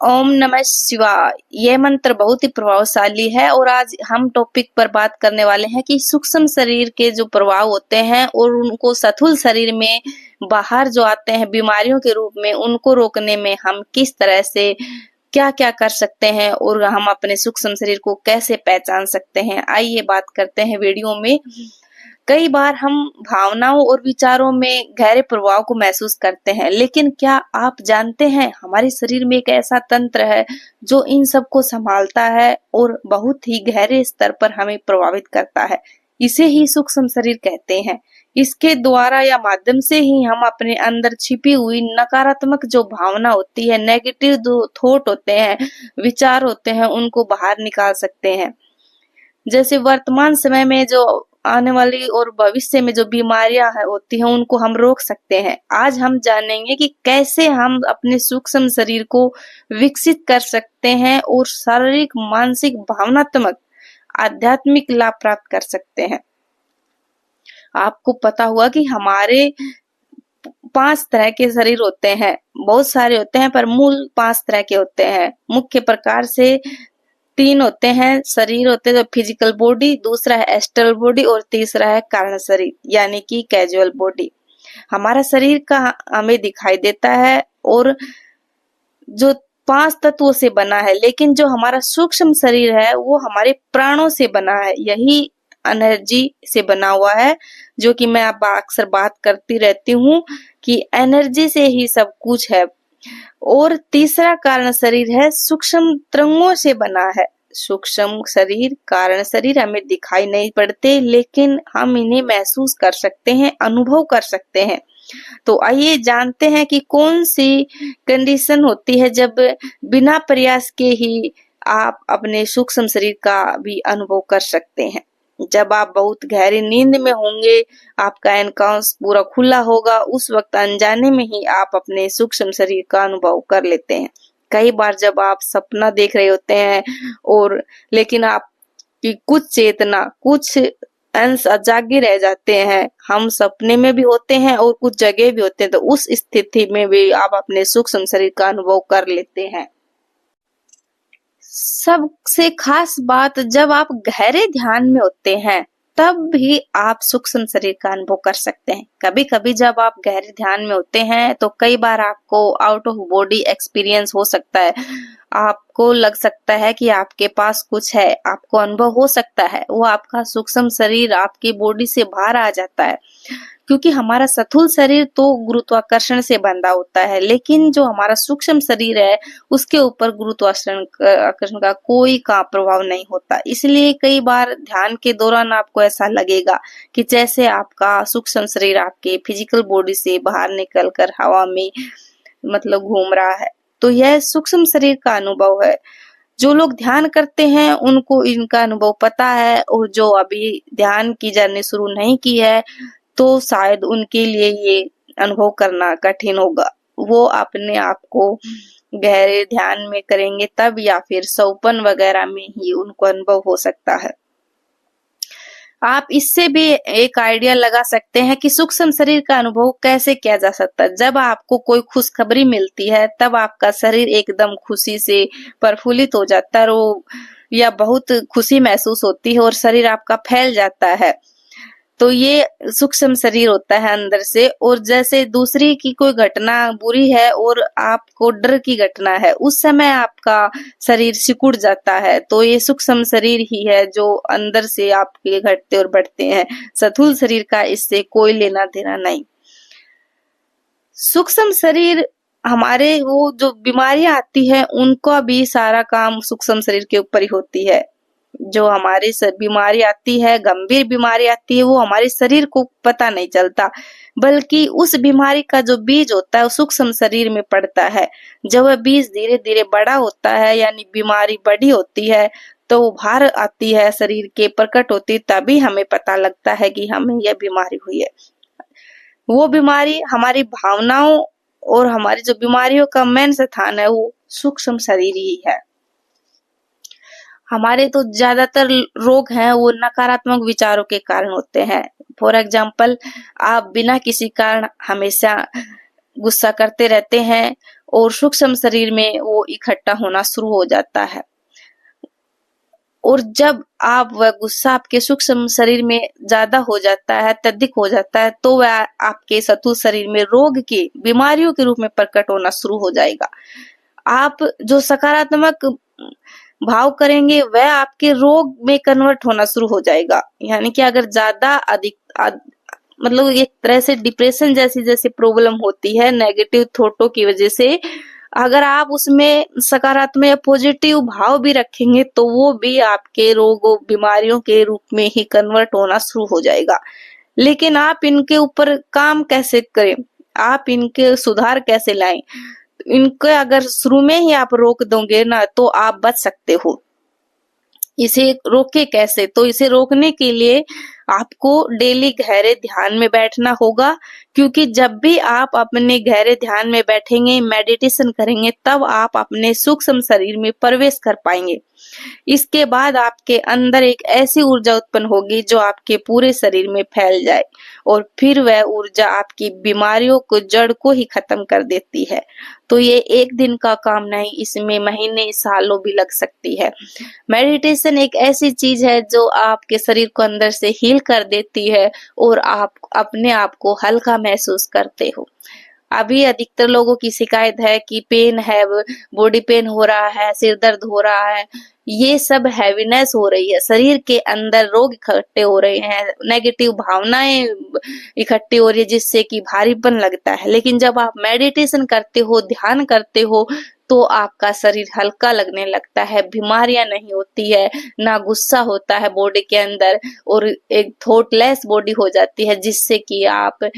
ओम नमः शिवाय। यह मंत्र बहुत ही प्रभावशाली है और आज हम टॉपिक पर बात करने वाले हैं कि सूक्ष्म शरीर के जो प्रभाव होते हैं और उनको स्थूल शरीर में बाहर जो आते हैं बीमारियों के रूप में, उनको रोकने में हम किस तरह से क्या क्या कर सकते हैं और हम अपने सूक्ष्म शरीर को कैसे पहचान सकते हैं। आइए बात करते हैं वीडियो में। कई बार हम भावनाओं और विचारों में गहरे प्रभाव को महसूस करते हैं, लेकिन क्या आप जानते हैं हमारे शरीर में एक ऐसा तंत्र है जो इन सब को संभालता है और बहुत ही गहरे स्तर पर हमें प्रभावित करता है। इसे ही सूक्ष्म शरीर कहते हैं। इसके द्वारा या माध्यम से ही हम अपने अंदर छिपी हुई नकारात्मक जो भावना होती है, नेगेटिव जो थॉट होते हैं, विचार होते हैं, उनको बाहर निकाल सकते हैं। जैसे वर्तमान समय में जो आने वाली और भविष्य में जो बीमारियां होती हैं, उनको हम रोक सकते हैं। आज हम जानेंगे कि कैसे हम अपने सूक्ष्म शरीर को विकसित कर सकते हैं और शारीरिक, मानसिक, भावनात्मक, आध्यात्मिक लाभ प्राप्त कर सकते हैं। आपको पता हुआ कि हमारे 5 तरह के शरीर होते हैं, बहुत सारे होते हैं पर मूल 5 तरह के होते हैं। मुख्य प्रकार से 3 होते हैं शरीर होते हैं, जो फिजिकल बॉडी, दूसरा है एस्ट्रल बॉडी और तीसरा है कारण शरीर यानी कि कैजुअल बॉडी। हमारा शरीर का हमें दिखाई देता है और जो 5 तत्वों से बना है, लेकिन जो हमारा सूक्ष्म शरीर है वो हमारे प्राणों से बना है, यही एनर्जी से बना हुआ है, जो कि मैं अब अक्सर बात करती रहती हूँ कि एनर्जी से ही सब कुछ है। और तीसरा कारण शरीर है, सूक्ष्म तरंगों से बना है। सूक्ष्म शरीर, कारण शरीर हमें दिखाई नहीं पड़ते, लेकिन हम इन्हें महसूस कर सकते हैं, अनुभव कर सकते हैं। तो आइए जानते हैं कि कौन सी कंडीशन होती है जब बिना प्रयास के ही आप अपने सूक्ष्म शरीर का भी अनुभव कर सकते हैं। जब आप बहुत गहरी नींद में होंगे, आपका एनकाउंस पूरा खुला होगा, उस वक्त अनजाने में ही आप अपने सूक्ष्म शरीर का अनुभव कर लेते हैं। कई बार जब आप सपना देख रहे होते हैं और लेकिन आपकी कुछ चेतना, कुछ अंश अजागे रह जाते हैं, हम सपने में भी होते हैं और कुछ जगह भी होते हैं, तो उस स्थिति में भी आप अपने सूक्ष्म शरीर का अनुभव कर लेते हैं। सबसे खास बात, जब आप गहरे ध्यान में होते हैं तब भी आप सूक्ष्म शरीर का अनुभव कर सकते हैं। कभी कभी जब आप गहरे ध्यान में होते हैं तो कई बार आपको आउट ऑफ बॉडी एक्सपीरियंस हो सकता है। आपको लग सकता है कि आपके पास कुछ है, आपको अनुभव हो सकता है, वो आपका सूक्ष्म शरीर आपकी बॉडी से बाहर आ जाता है। क्योंकि हमारा स्थूल शरीर तो गुरुत्वाकर्षण से बंधा होता है, लेकिन जो हमारा सूक्ष्म शरीर है उसके ऊपर गुरुत्वाकर्षण का कोई का प्रभाव नहीं होता। इसलिए कई बार ध्यान के दौरान आपको ऐसा लगेगा कि जैसे आपका सूक्ष्म शरीर आपके फिजिकल बॉडी से बाहर निकलकर हवा में मतलब घूम रहा है। तो यह सूक्ष्म शरीर का अनुभव है। जो लोग ध्यान करते हैं उनको इनका अनुभव पता है, और जो अभी ध्यान की जर्नी शुरू नहीं की है तो शायद उनके लिए ये अनुभव करना कठिन होगा। वो अपने आप को गहरे ध्यान में करेंगे तब, या फिर सौपन वगैरह में ही उनको अनुभव हो सकता है। आप इससे भी एक आइडिया लगा सकते हैं कि सूक्ष्म शरीर का अनुभव कैसे किया जा सकता है। जब आपको कोई खुशखबरी मिलती है तब आपका शरीर एकदम खुशी से प्रफुल्लित हो जाता है, या बहुत खुशी महसूस होती है और शरीर आपका फैल जाता है। तो ये सूक्ष्म शरीर होता है अंदर से। और जैसे दूसरी की कोई घटना बुरी है और आपको डर की घटना है, उस समय आपका शरीर सिकुड़ जाता है, तो ये सूक्ष्म शरीर ही है जो अंदर से आपके घटते और बढ़ते हैं। स्थूल शरीर का इससे कोई लेना देना नहीं। सूक्ष्म शरीर हमारे वो जो बीमारियां आती है उनका भी सारा काम सूक्ष्म शरीर के ऊपर ही होती है। जो हमारी बीमारी आती है, गंभीर बीमारी आती है, वो हमारे शरीर को पता नहीं चलता, बल्कि उस बीमारी का जो बीज होता है वो सूक्ष्म शरीर में पड़ता है। जब वह बीज धीरे धीरे बड़ा होता है, यानी बीमारी बड़ी होती है, तो उभार आती है, शरीर के प्रकट होती है, तभी हमें पता लगता है कि हमें यह बीमारी हुई है। वो बीमारी हमारी भावनाओं और हमारी जो बीमारियों का मेन स्थान है वो सूक्ष्म शरीर ही है। हमारे तो ज्यादातर रोग हैं वो नकारात्मक विचारों के कारण होते हैं। फॉर एग्जाम्पल, आप बिना किसी कारण हमेशा गुस्सा करते रहते हैं और सूक्ष्म शरीर में वो इकट्ठा होना शुरू हो जाता है। और जब आप वह गुस्सा आपके सूक्ष्म शरीर में ज्यादा हो जाता है, अत्यधिक हो जाता है, तो वह आपके स्थूल शरीर में रोग की बीमारियों के रूप में प्रकट होना शुरू हो जाएगा। आप जो सकारात्मक भाव करेंगे वह आपके रोग में कन्वर्ट होना शुरू हो जाएगा। यानी कि अगर ज्यादा मतलब एक तरह से डिप्रेशन जैसी जैसी प्रॉब्लम होती है नेगेटिव थॉटों की वजह से, अगर आप उसमें सकारात्मक या पॉजिटिव भाव भी रखेंगे तो वो भी आपके रोगों बीमारियों के रूप में ही कन्वर्ट होना शुरू हो जाएगा। लेकिन आप इनके ऊपर काम कैसे करें, आप इनके सुधार कैसे लाएं? इनके अगर शुरू में ही आप रोक दोगे ना तो आप बच सकते हो। इसे रोके कैसे? तो इसे रोकने के लिए आपको डेली गहरे ध्यान में बैठना होगा, क्योंकि जब भी आप अपने गहरे ध्यान में बैठेंगे, मेडिटेशन करेंगे, तब आप अपने सूक्ष्म शरीर में प्रवेश कर पाएंगे। इसके बाद आपके अंदर एक ऐसी ऊर्जा उत्पन्न होगी जो आपके पूरे शरीर में फैल जाए और फिर वह ऊर्जा आपकी बीमारियों को जड़ को ही खत्म कर देती है। तो ये एक दिन का काम नहीं, इसमें महीने सालों भी लग सकती है। मेडिटेशन एक ऐसी चीज है जो आपके शरीर को अंदर से हील कर देती है और आप अपने आप को हल्का महसूस करते हो। अभी अधिकतर लोगों की शिकायत है कि पेन है, बॉडी पेन हो रहा है, सिर दर्द हो रहा है, ये सब हैवीनेस हो रही है, शरीर के अंदर रोग इकट्ठे हो रहे हैं, नेगेटिव भावनाएं इकट्ठी हो रही है जिससे कि भारीपन लगता है। लेकिन जब आप मेडिटेशन करते हो, ध्यान करते हो, तो आपका शरीर हल्का लगने लगता है, बीमारियां नहीं होती है, ना गुस्सा होता है बॉडी के अंदर और एक थॉटलेस बॉडी हो जाती है जिससे कि आप